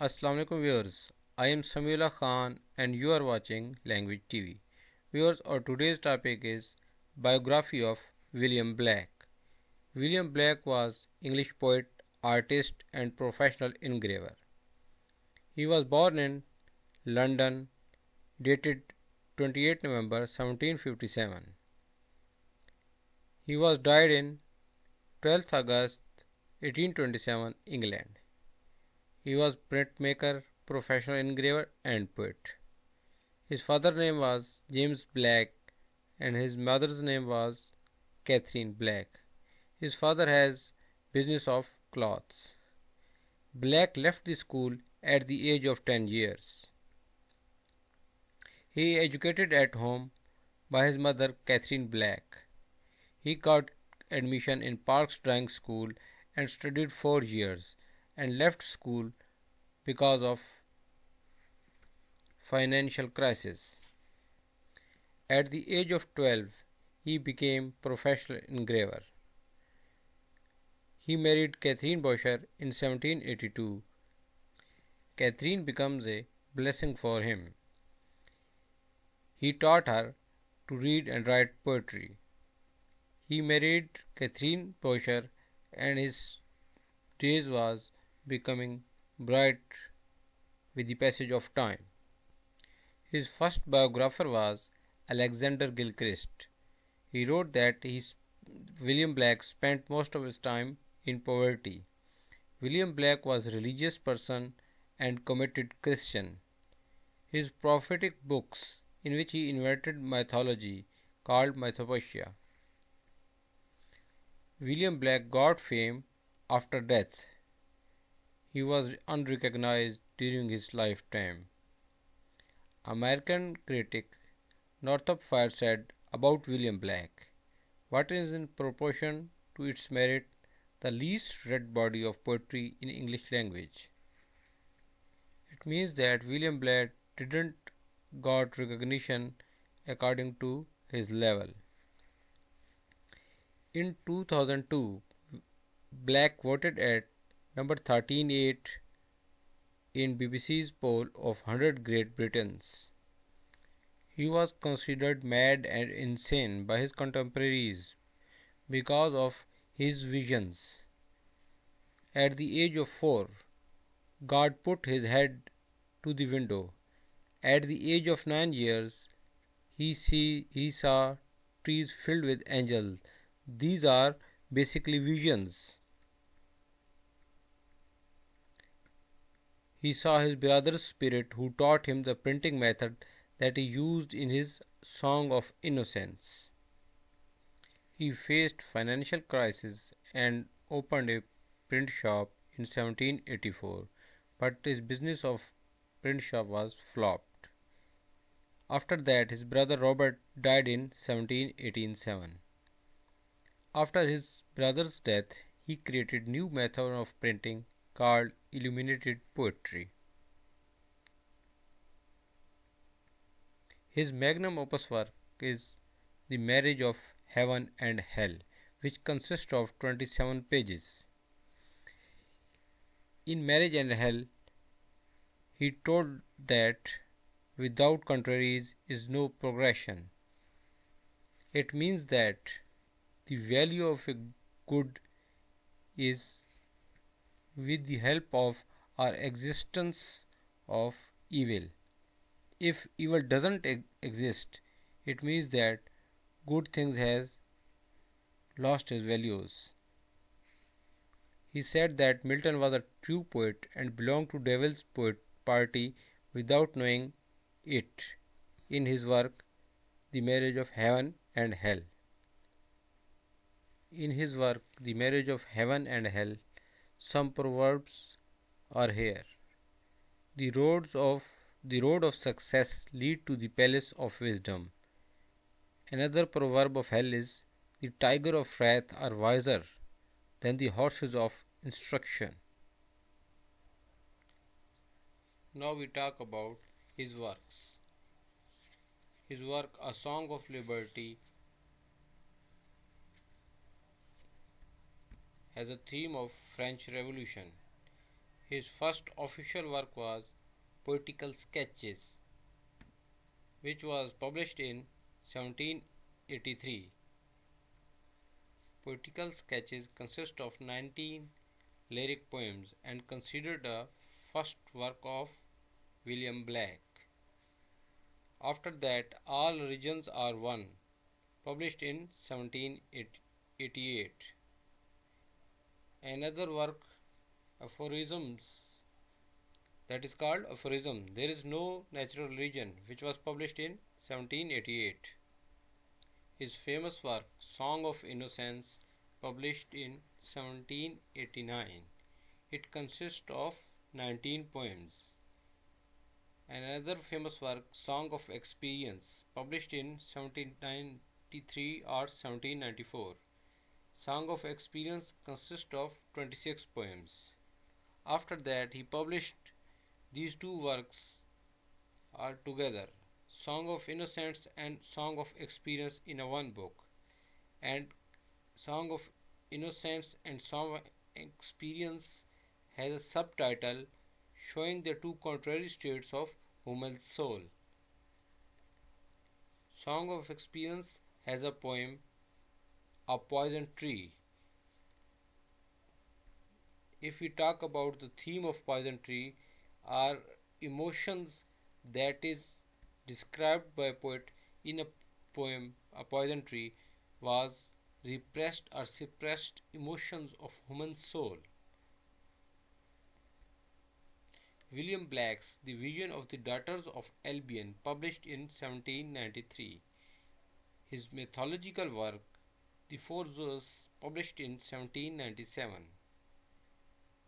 Assalamu alaikum viewers. I am Samila Khan and you are watching Language TV. Viewers, our today's topic is biography of William Black. William Black was English poet, artist and professional engraver. He was born in London, dated 28 November 1757. He was died in 12th August 1827, England. He was printmaker, professional engraver and poet. His father's name was James Black and his mother's name was Catherine Black. His father has business of cloths. Black left the school at the age of 10 years. He educated at home by his mother Catherine Black. He got admission in Parkes Drawing School and studied 4 years and left school because of financial crisis. At the age of 12, he became professional engraver. He married Catherine Bosher in 1782. Catherine becomes a blessing for him. He taught her to read and write poetry. He married Catherine Bosher and his days was becoming bright with the passage of time. His first biographer was Alexander Gilchrist. He wrote that William Black spent most of his time in poverty. William Black was a religious person and committed Christian. His prophetic books, in which he invented mythology, called Mythopoeia. William Black got fame after death. He was unrecognized during his lifetime. American critic Northrop Frye said about William Black, "What is in proportion to its merit the least read body of poetry in English language." It means that William Black didn't got recognition according to his level. In 2002, Black voted at number 138 in BBC's poll of 100 Great Britons. He was considered mad and insane by his contemporaries because of his visions. At the age of 4, God put his head to the window. At the age of 9 years, he saw trees filled with angels. These are basically visions. He saw his brother's spirit who taught him the printing method that he used in his Song of Innocence. He faced financial crisis and opened a print shop in 1784, but his business of print shop was flopped. After that, his brother Robert died in 1787. After his brother's death, he created new method of printing called illuminated poetry. His magnum opus work is The Marriage of Heaven and Hell, which consists of 27 pages. In Marriage and Hell, he told that without contraries is no progression. It means that the value of a good is with the help of our existence of evil. If evil doesn't exist, it means that good things has lost its values. He said that Milton was a true poet and belonged to Devil's poet party without knowing it in his work The Marriage of Heaven and Hell. In his work The Marriage of Heaven and Hell, some proverbs are here. The road of success lead to the palace of wisdom. Another proverb of hell is, the tiger of wrath are wiser than the horses of instruction. Now we talk about his works. His work A Song of Liberty has a theme of French Revolution. His first official work was Poetical Sketches, which was published in 1783. Poetical Sketches consist of 19 lyric poems and considered the first work of William Blake. After that, All Religions Are One, published in 1788. Another work, Aphorisms, that is called Aphorism, There is No Natural Religion, which was published in 1788. His famous work, Song of Innocence, published in 1789. It consists of 19 poems. Another famous work, Song of Experience, published in 1793 or 1794. Song of Experience consists of 26 poems. After that, he published these two works are together, Song of Innocence and Song of Experience in a one book, and Song of Innocence and Song of Experience has a subtitle showing the two contrary states of human soul. Song of Experience has a poem, A Poison Tree. If we talk about the theme of Poison Tree, are emotions that is described by a poet in a poem, A Poison Tree, was repressed or suppressed emotions of human soul. William Blake's The Vision of the Daughters of Albion, published in 1793. His mythological work, The Four Zeus, published in 1797.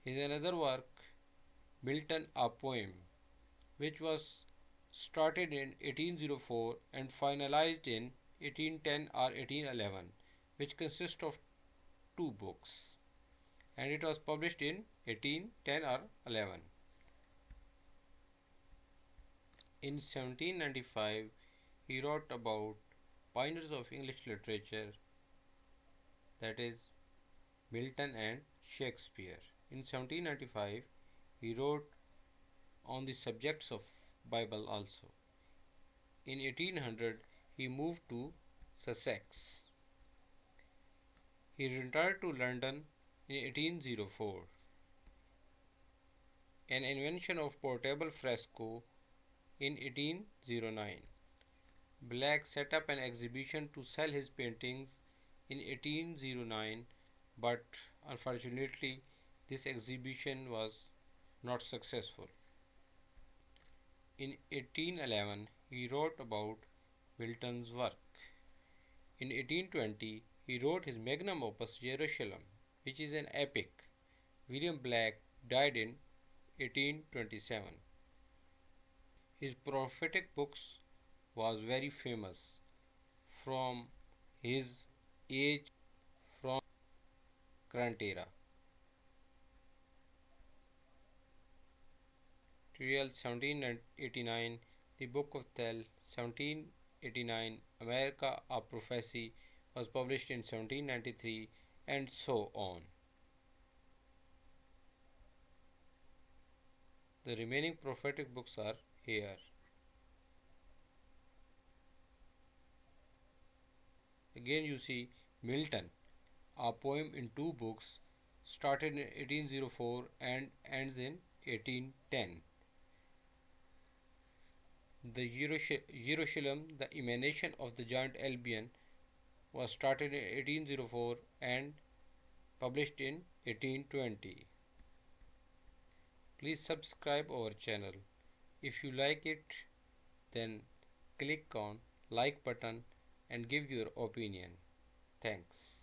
His another work, Milton, a Poem, which was started in 1804 and finalized in 1810 or 1811, which consists of two books, and it was published in 1810 or 11. In 1795, he wrote about pioneers of English literature, that is Milton and Shakespeare. In 1795, he wrote on the subjects of Bible also. In 1800, he moved to Sussex. He returned to London in 1804. An invention of portable fresco in 1809. Black set up an exhibition to sell his paintings in 1809, but unfortunately this exhibition was not successful. In 1811, he wrote about Milton's work. In 1820, he wrote his magnum opus Jerusalem, which is an epic. William Blake died in 1827. His prophetic books was very famous from his age from current era. Trial 1789, The Book of Tell 1789, America a Prophecy was published in 1793, and so on. The remaining prophetic books are here. Again you see Milton, a poem in two books, started in 1804 and ends in 1810. The Jerusalem, the emanation of the giant Albion, was started in 1804 and published in 1820. Please subscribe our channel. If you like it, then click on like button and give your opinion. Thanks.